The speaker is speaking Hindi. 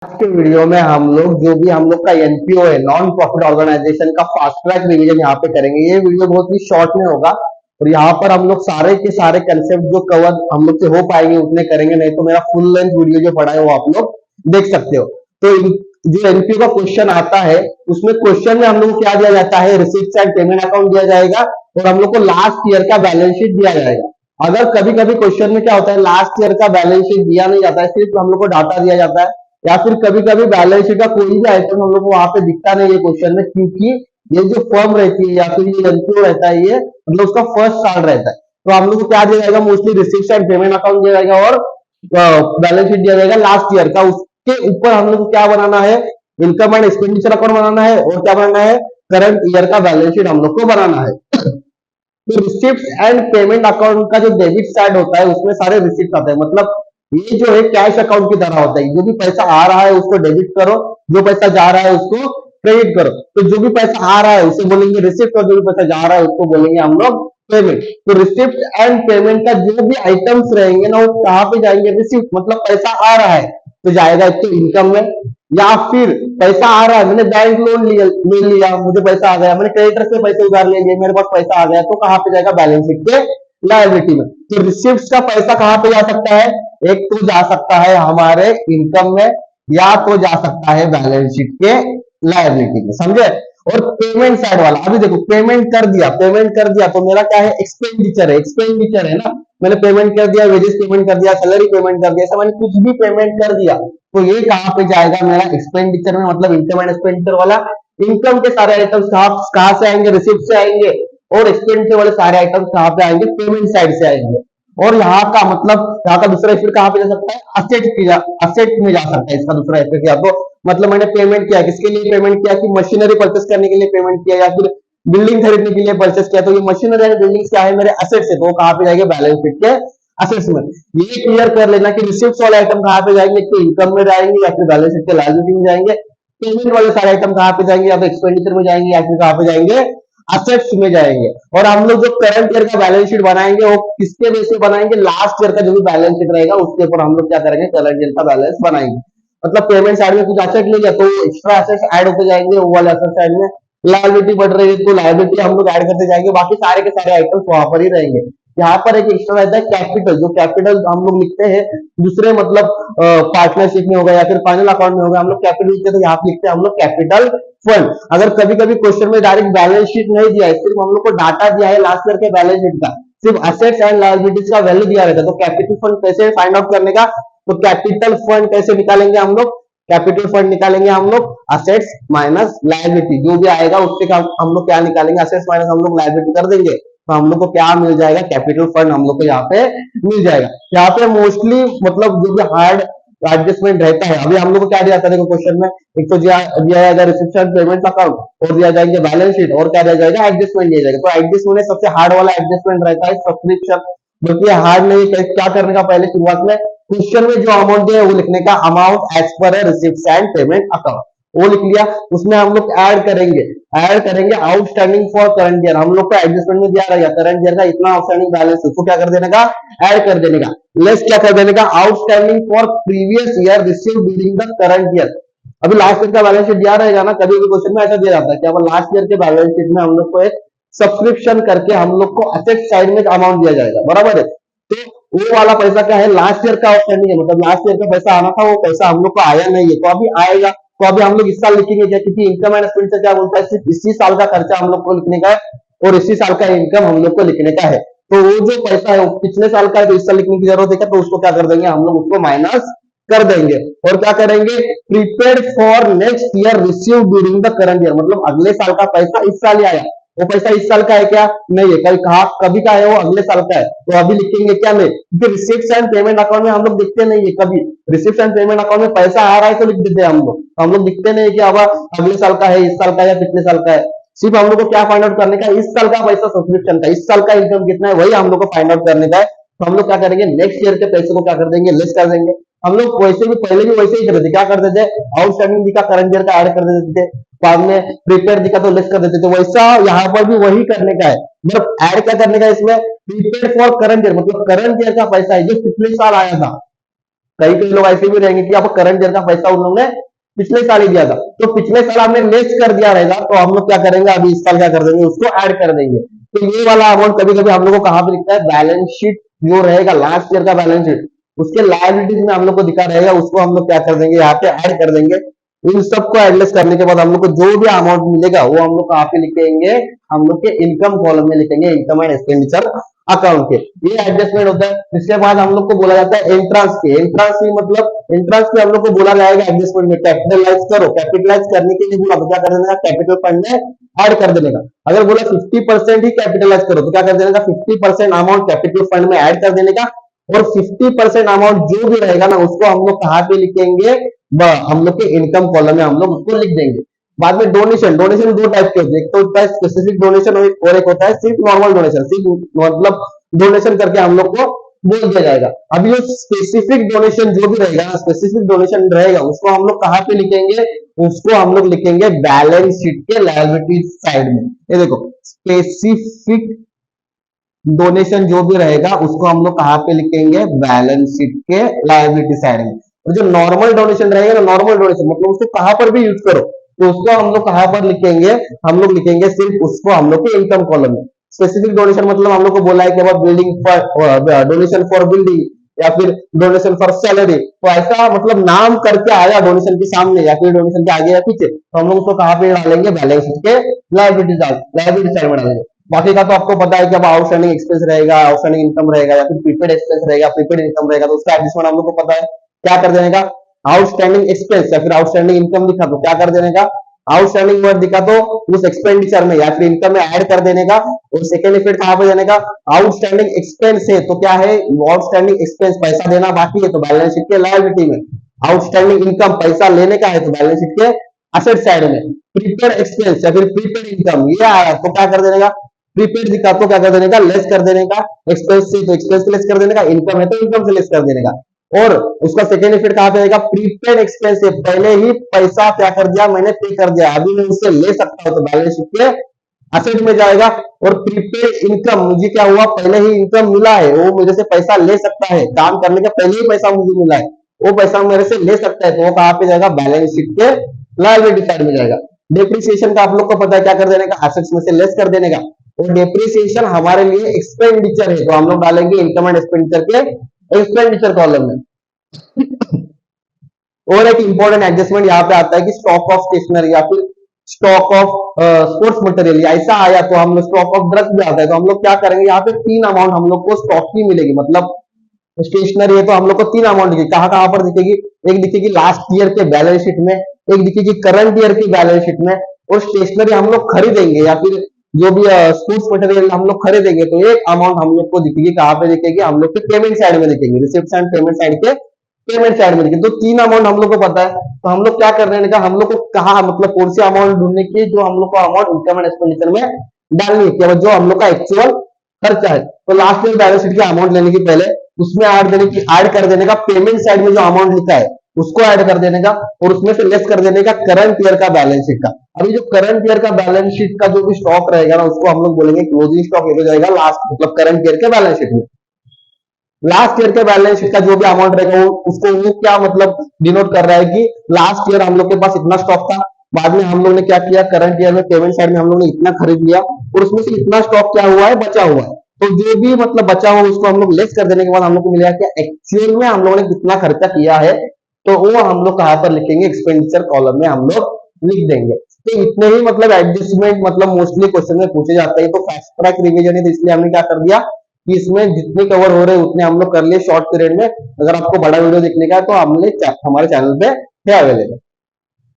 आज के वीडियो में हम लोग जो भी हम लोग का एनपीओ है, नॉन प्रॉफिट ऑर्गेनाइजेशन का फास्ट ट्रैक रिवीजन यहाँ पे करेंगे। ये वीडियो बहुत ही शॉर्ट में होगा और यहाँ पर हम लोग सारे के सारे कंसेप्ट जो कवर हम लोग से हो पाएंगे उतने करेंगे, नहीं तो मेरा फुल लेंथ वीडियो जो पड़ा है वो आप लोग देख सकते हो। तो जो एनपीओ का क्वेश्चन आता है उसमें क्वेश्चन में हम लोग को क्या दिया जाता है, रिसीट्स एंड पेमेंट अकाउंट दिया जाएगा और हम लोग को लास्ट ईयर का बैलेंस शीट दिया जाएगा। अगर कभी कभी क्वेश्चन में क्या होता है, लास्ट ईयर का बैलेंस शीट दिया नहीं जाता है, सिर्फ हम लोग को डाटा दिया जाता है, या फिर कभी कभी बैलेंस शीट का कोई भी आइटम हम लोग को वहां पे दिखता नहीं है क्वेश्चन में, क्योंकि ये जो फर्म रहती है या फिर ये एनपीओ रहता है, ये मतलब उसका फर्स्ट साल रहता है। तो हम लोग को क्या दिया जाएगा, mostly receipts and payment account दिया जाएगा और बैलेंस शीट दिया जाएगा लास्ट ईयर का। उसके ऊपर हम लोग को क्या बनाना है, इनकम एंड एक्सपेंडिचर अकाउंट बनाना है और क्या बनाना है, करंट ईयर का बैलेंस शीट हम लोग को बनाना है। तो रिसिप्ट एंड पेमेंट अकाउंट का जो डेबिट साइड होता है उसमें सारे रिसिप्ट आते हैं, मतलब ये जो है कैश अकाउंट की तरह होता है। जो भी पैसा आ रहा है उसको डेबिट करो, जो पैसा जा रहा है उसको क्रेडिट करो। तो जो भी पैसा आ रहा है उसे बोलेंगे रिसिप्ट और जो भी पैसा जा रहा है उसको बोलेंगे हम लोग पेमेंट। तो रिसिप्ट एंड पेमेंट का जो भी आइटम्स रहेंगे ना वो कहां पे जाएंगे, रिसिप्ट मतलब पैसा आ रहा है तो जाएगा एक तो इनकम में, या फिर पैसा आ रहा है, मैंने बैंक लोन लिया ले लिया, मुझे पैसा आ गया, मैंने क्रेडिटर से पैसे उधार ले लिए, मेरे पास पैसा आ गया, तो कहां पे जाएगा, बैलेंस शीट के लायबिलिटी में। तो रिसिप्ट का पैसा कहां पे जा सकता है, एक तो जा सकता है हमारे इनकम में या तो जा सकता है बैलेंस शीट के लायबिलिटी में, समझे। और पेमेंट साइड वाला, अभी देखो पेमेंट कर दिया तो मेरा क्या है, एक्सपेंडिचर है ना। मैंने पेमेंट कर दिया, वेजेस पेमेंट कर दिया, सैलरी पेमेंट कर दिया, ऐसा मैंने कुछ भी पेमेंट कर दिया तो ये कहां पे जाएगा, मेरा एक्सपेंडिचर में, मतलब इनकम एंड एक्सपेंडिचर वाला। इनकम के सारे आइटम्स कहां से आएंगे, रिसिप्ट से आएंगे, और एक्सपेंडिचर वाले सारे आइटम्स कहां पे आएंगे, पेमेंट साइड से आएंगे। और यहाँ का मतलब यहाँ का दूसरा इफेक्ट कहां पे जा सकता है, असेट में जा सकता है इसका दूसरा इफेक्ट। या तो मतलब मैंने पेमेंट किया, किसके लिए पेमेंट किया, कि मशीनरी परचेस करने के लिए पेमेंट किया या फिर बिल्डिंग खरीदने के लिए परचेस किया, तो ये मशीनरी एंड बिल्डिंग क्या है, मेरे असेट्स है, तो वो कहां पे जाएंगे, बैलेंस शीट के असेट्स में। ये क्लियर कर लेना कि रिसिप्ट वाले आइटम कहां पे जाएंगे, तो इनकम में जाएंगे या फिर बैलेंस शीट के लायबिलिटी में जाएंगे। पेमेंट वाले सारे आइटम कहां पे जाएंगे, या तो एक्सपेंडिचर में जाएंगे या फिर कहां पे जाएंगे, असेट्स में जाएंगे। और हम लोग जो करंट ईयर का बैलेंस शीट बनाएंगे वो किसके बेस पे बनाएंगे, लास्ट ईयर का जो भी बैलेंस शीट रहेगा उसके ऊपर हम लोग क्या करेंगे, करंट ईयर का बैलेंस बनाएंगे। मतलब पेमेंट साइड में कुछ एसेट ले लिया तो एक्स्ट्रा एसेट्स ऐड होते जाएंगे, वो वाले एसेट साइड में लायबिलिटी बढ़ रही है तो लायबिलिटी हम लोग ऐड करते जाएंगे, बाकी सारे के सारे आइटम्स वहां पर ही रहेंगे। यहाँ पर एक एक्स्ट्रा रहता है कैपिटल, जो कैपिटल हम लोग लिखते हैं दूसरे मतलब पार्टनरशिप में होगा या फिर फाइनल अकाउंट में होगा, हम लोग कैपिटल लिखते हैं, तो यहाँ पे लिखते हैं हम लोग कैपिटल फंड। अगर कभी कभी क्वेश्चन में डायरेक्ट बैलेंस शीट नहीं दिया है, सिर्फ हम लोग को डाटा दिया है लास्ट ईयर के बैलेंस शीट का, सिर्फ असेट्स एंड लायबिलिटीज का वैल्यू दिया रहता है, तो कैपिटल फंड कैसे फाइंड आउट करने का, तो कैपिटल फंड कैसे निकालेंगे हम लोग, कैपिटल फंड निकालेंगे हम लोग असेट्स माइनस लायबिलिटी, जो भी आएगा उसके हम लोग क्या निकालेंगे, असेट्स माइनस हम लोग लायबिलिटी कर देंगे, तो हम लोग को क्या मिल जाएगा, कैपिटल फंड हम लोग को यहाँ पे मिल जाएगा। यहाँ पे मोस्टली मतलब जो भी हार्ड एडजस्टमेंट रहता है, अभी हम लोग को क्या दिया जाता है क्वेश्चन में, एक तो दिया जाएगा रिसिप्शन पेमेंट अकाउंट और दिया जाएगा बैलेंस शीट और क्या दिया जाएगा, एडजस्टमेंट दिया जाएगा। तो एडजस्टमेंट में सबसे हार्ड वाला एडजस्टमेंट रहता है सब्सक्रिप्शन, जो कि हार्ड नहीं है। क्या करने का, पहले शुरुआत में क्वेश्चन में जो अमाउंट दिया है वो लिखने का, amount as per receipt and payment account, वो लिख लिया। उसमें हम लोग ऐड करेंगे आउटस्टैंडिंग फॉर करंट ईयर, हम लोग को एडजस्टमेंट में दिया रहेगा करंट ईयर का इतना आउटस्टैंडिंग बैलेंस, उसको क्या कर देने का, ऐड कर देने का। लेस क्या कर देने का, outstanding for previous year received during the current year. अभी लास्ट ईयर का बैलेंस शीट दिया रहेगा ना, कभी भी क्वेश्चन में ऐसा दिया जाता है कि अब लास्ट ईयर के बैलेंस शीट में हम लोग को एक सब्सक्रिप्शन करके हम लोग को असेट साइड में अमाउंट दिया जाएगा, बराबर है। तो वो वाला पैसा क्या है, लास्ट ईयर का आउटस्टैंडिंग है, मतलब लास्ट ईयर का पैसा आना था, वो पैसा हम लोग को आया नहीं है, तो अभी आएगा। तो अभी हम लोग इस साल लिखेंगे क्या, क्योंकि इनकम एंड एक्सपेंडिचर क्या बोलता है, सिर्फ इसी साल का खर्चा हम लोग को लिखने का है और इसी साल का इनकम हम लोग को लिखने का है। तो वो जो पैसा है वो पिछले साल का है तो इस साल लिखने की जरूरत है, तो उसको क्या कर देंगे, हम लोग उसको माइनस कर देंगे। और क्या करेंगे, prepaid for next year receive during the current year, मतलब अगले साल का पैसा इस साल ही आया, वो पैसा इस साल का है क्या, नहीं है, कल कहा कभी का है, वो अगले साल का है, तो अभी लिखेंगे क्या में, क्योंकि रिसिप्ट एंड पेमेंट अकाउंट में हम लोग दिखते नहीं है कभी, रिसिप्ट एंड पेमेंट अकाउंट में पैसा आ रहा है तो लिख देते हैं हम लोग दिखते नहीं है कि अब अगले साल का है, इस साल का या पिछले साल का है। सिर्फ हम लोग को क्या फाइंड आउट करने का, इस साल का पैसा सब्सक्रिप्शन का, इस साल का इनकम कितना है वही हम लोग को फाइंड आउट करने का है। तो हम लोग क्या करेंगे, नेक्स्ट ईयर के पैसे को क्या कर देंगे, लेस कर देंगे। हम लोग वैसे भी पहले भी वैसे ही करते थे, क्या करते थे, आउटस्टैंडिंग दिखा करंट ईयर का ऐड कर देते थे, बाद में प्रीपेड दिखा तो लेस कर देते थे, वैसा यहाँ पर भी वही करने का है। मतलब ऐड क्या करने का इसमें, प्रीपेड फॉर करंट ईयर, मतलब करंट ईयर का पैसा है जो पिछले साल आया था, कई कई लोग ऐसे भी रहेंगे कि अब करंट ईयर का पैसा उन लोगों ने पिछले साल ही दिया था, तो पिछले साल हमने लेस कर दिया रहेगा, तो हम लोग क्या करेंगे, अभी इस साल क्या कर देंगे, उसको ऐड कर देंगे। तो ये वाला अमाउंट कभी कभी हम लोग को कहां पे दिखता है, बैलेंस शीट जो रहेगा लास्ट ईयर का बैलेंस शीट, उसके लायबिलिटीज में हम लोग को दिखा रहेगा, उसको हम लोग क्या कर देंगे, यहाँ पे ऐड कर देंगे। इन सबको एडजस्ट करने के बाद हम लोग को जो भी अमाउंट मिलेगा वो हम लोग कहाँ पे लिखेंगे, हम लोग के इनकम कॉलम में लिखेंगे, इनकम एंड एक्सपेंडिचर अकाउंट के। ये एडजस्टमेंट होता है। इसके बाद हम लोग को बोला जाता है एंट्रांस के। एंट्रांस की मतलब एंट्रांस के हम लोग को बोला जाएगा एडजस्टमेंट में, कैपिटलाइज करो, कैपिटलाइज करने के लिए बोला तो क्या कर देने का, कैपिटल फंड में ऐड कर देने का। अगर बोला 50% ही कैपिटलाइज करो तो क्या कर देने का, 50% अमाउंट कैपिटल फंड में ऐड कर देने का, और 50% अमाउंट जो भी रहेगा ना उसको हम लोग कहाँ पे लिखेंगे, हम लोग के इनकम कॉलम में हम लोग उसको लिख देंगे। बाद में डोनेशन, डोनेशन दो टाइप के होते हैं, एक तो होता है स्पेसिफिक डोनेशन और एक होता है सिर्फ नॉर्मल डोनेशन। सिर्फ मतलब डोनेशन करके हम लोग को बोल दिया जाएगा। अब ये स्पेसिफिक डोनेशन जो भी रहेगा, स्पेसिफिक डोनेशन रहेगा, उसको हम लोग कहाँ पे लिखेंगे, उसको हम लोग लिखेंगे बैलेंस शीट के लायबिलिटी साइड में। ये देखो, स्पेसिफिक डोनेशन जो भी रहेगा उसको हम लोग कहाँ पे लिखेंगे, बैलेंस शीट के लायबिलिटी साइड में। और जो नॉर्मल डोनेशन रहेगा ना, नॉर्मल डोनेशन मतलब उसको कहां पर भी यूज करो, तो उसको हम लोग कहां पर लिखेंगे, हम लोग लिखेंगे सिर्फ उसको हम लोग के इनकम कॉलम में। स्पेसिफिक डोनेशन मतलब हम लोग को बोला है कि अब building for donation for building, या फिर डोनेशन फॉर सैलरी, तो ऐसा मतलब नाम करके आया डोनेशन के सामने या फिर डोनेशन के आगे या पीछे, तो हम लोग उसको कहां पे डालेंगे, बैलेंस शीट के लायबिलिटी साइड में डालेंगे। बाकी का तो आपको पता है कि अब आउटस्टैंडिंग एक्सपेंस रहेगा, आउटस्टैंडिंग इनकम रहेगा, या फिर प्रीपेड एक्सपेंस रहेगा, प्रीपेड इनकम रहेगा, तो उसका एडजस्टमेंट हम लोग को पता है क्या कर देने का, आउटस्टैंडिंग एक्सपेंस या फिर आउटस्टैंडिंग इनकम दिखा तो क्या कर देने का, आउटस्टैंडिंग वर्ड दिखा तो उस एक्सपेंडिचर में या फिर इनकम में ऐड कर देने का। और सेकंड इफेक्ट कहां पे देने का, आउटस्टैंडिंग एक्सपेंस है तो क्या है, आउटस्टैंडिंग एक्सपेंस पैसा देना बाकी है तो बैलेंस शीट के लायबिलिटी में, आउटस्टैंडिंग इनकम पैसा लेने का है तो बैलेंस शीट के असेट साइड में, प्रीपेड एक्सपेंस या फिर प्रीपेड इनकम ये आया तो क्या कर देने का, प्रीपेड दिखा तो क्या कर देने का, लेस कर देने का, एक्सपेंस से तो एक्सपेंस से लेस कर देने का, इनकम है तो इनकम से लेस कर देने का। और उसका सेकेंड इफेक्ट कहां पे आएगा, प्रीपेड एक्सपेंस से पहले ही पैसा क्या कर दिया, मैंने पे कर दिया, अभी मैं उससे ले सकता हूं तो बैलेंस शीट के असेट में जाएगा। और प्रीपेड इनकम, मुझे क्या हुआ, पहले ही इनकम मिला है, वो मेरे से पैसा ले सकता है, काम करने के पहले ही पैसा मुझे मिला है, वो पैसा मेरे से ले सकता है, तो वो कहां पे जाएगा, बैलेंस शीट के लायबिलिटी साइड में जाएगा। डेप्रिसिएशन का आप लोग को पता है क्या कर देने का, एसेट्स में से लेस कर देने का। और डेप्रिसिएशन हमारे लिए एक्सपेंडिचर है तो हम लोग डालेंगे इनकम एंड एक्सपेंडिचर के एक्सपेंडिचर कॉलम में। और एक इंपॉर्टेंट एडजस्टमेंट यहाँ पे आता है कि स्टॉक ऑफ स्टेशनरी या फिर स्टॉक ऑफ स्पोर्ट्स मटेरियल ऐसा आया तो हम लोग, स्टॉक ऑफ ड्रग्स भी आता है तो हम लोग क्या करेंगे, यहाँ पे तीन अमाउंट हम लोग को स्टॉक की मिलेगी। मतलब स्टेशनरी है तो हम लोग को तीन अमाउंट दिखेगी, कहां कहां पर दिखेगी, एक दिखेगी लास्ट ईयर के बैलेंस शीट में, एक दिखेगी करंट ईयर की बैलेंस शीट में, और स्टेशनरी हम लोग खरीदेंगे या फिर जो भी स्पोर्ट्स मटेरियल हम लोग खरीदेंगे तो एक अमाउंट हम लोग को दिखेगी, कहां पे दिखेगी, हम लोग के पेमेंट साइड में दिखेंगे, रिसिप्ट एंड पेमेंट साइड के पेमेंट साइड में दिखेगी। तो तीन अमाउंट हम लोग को पता है, तो हम लोग क्या करने का, हम लोग को कहा मतलब कौन सी अमाउंट ढूंढने की, जो हम लोग को अमाउंट इनकम एंड एक्सपेंडिचर में डालनी है, केवल जो हम लोग का एक्चुअल खर्चा है। तो लास्ट ईयर बैलेंस शीट की अमाउंट लेने की पहले उसमें ऐड कर देने का, पेमेंट साइड में जो अमाउंट लिखा है उसको ऐड कर देने का, और उसमें से लेस कर देने का करंट ईयर का बैलेंस शीट का। अभी जो करंट ईयर का बैलेंस शीट का जो भी स्टॉक रहेगा ना उसको हम लोग बोलेंगे क्लोजिंग स्टॉक, ये हो जाएगा लास्ट मतलब करंट ईयर के बैलेंस शीट में। लास्ट ईयर के बैलेंस शीट का जो भी अमाउंट रहेगा उसको वो क्या मतलब डिनोट कर रहा है कि लास्ट ईयर हम लोग के पास इतना स्टॉक था, बाद में हम लोग ने क्या किया, करंट ईयर में पेमेंट साइड में हम लोग ने इतना खरीद लिया, और उसमें से इतना स्टॉक क्या हुआ है, बचा हुआ है। तो जो भी मतलब बचा हुआ उसको हम लोग लेस कर देने के बाद हम लोग को मिलेगा कि एक्चुअल में हम लोगों ने कितना खर्चा किया है, तो वो हम लोग कहां पर लिखेंगे, एक्सपेंडिचर कॉलम में हम लोग लिख देंगे। तो इतने ही मतलब एडजस्टमेंट मतलब मोस्टली क्वेश्चन में पूछे जाते हैं। तो फास्ट ट्रैक रिवीजन है तो इसलिए हमने क्या कर दिया कि इसमें जितने कवर हो रहे हैं उतने हम लोग कर लिए शॉर्ट पीरियड में। अगर आपको बड़ा वीडियो देखने का है तो हमने हमारे चैनल पे है अवेलेबल।